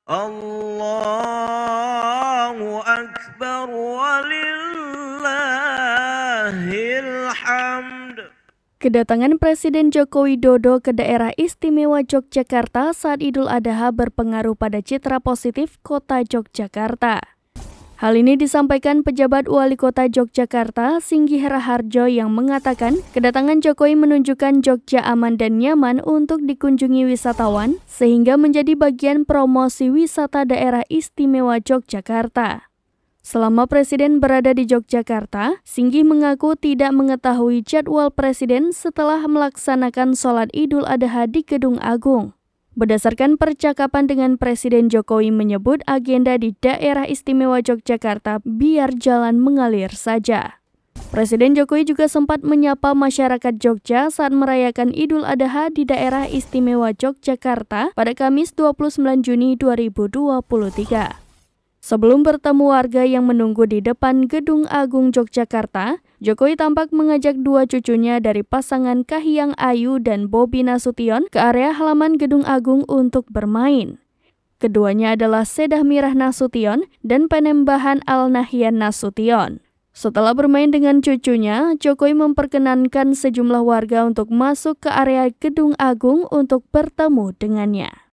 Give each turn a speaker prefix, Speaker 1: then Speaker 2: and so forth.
Speaker 1: Allahu Akbar walillahil hamd.
Speaker 2: Kedatangan Presiden Joko Widodo ke daerah istimewa Yogyakarta saat Idul Adha berpengaruh pada citra positif kota Yogyakarta. Hal ini disampaikan pejabat Wali Kota Yogyakarta, Singgih Raharjo, yang mengatakan kedatangan Jokowi menunjukkan Jogja aman dan nyaman untuk dikunjungi wisatawan, sehingga menjadi bagian promosi wisata daerah istimewa Yogyakarta. Selama Presiden berada di Yogyakarta, Singgih mengaku tidak mengetahui jadwal Presiden setelah melaksanakan sholat Idul Adha di Gedung Agung. Berdasarkan percakapan dengan Presiden, Jokowi menyebut agenda di daerah istimewa Yogyakarta biar jalan mengalir saja. Presiden Jokowi juga sempat menyapa masyarakat Jogja saat merayakan Idul Adha di daerah istimewa Yogyakarta pada Kamis 29 Juni 2023. Sebelum bertemu warga yang menunggu di depan Gedung Agung Yogyakarta, Jokowi tampak mengajak dua cucunya dari pasangan Kahiyang Ayu dan Bobi Nasution ke area halaman Gedung Agung untuk bermain. Keduanya adalah Sedah Mirah Nasution dan Penembahan Al-Nahyan Nasution. Setelah bermain dengan cucunya, Jokowi memperkenankan sejumlah warga untuk masuk ke area Gedung Agung untuk bertemu dengannya.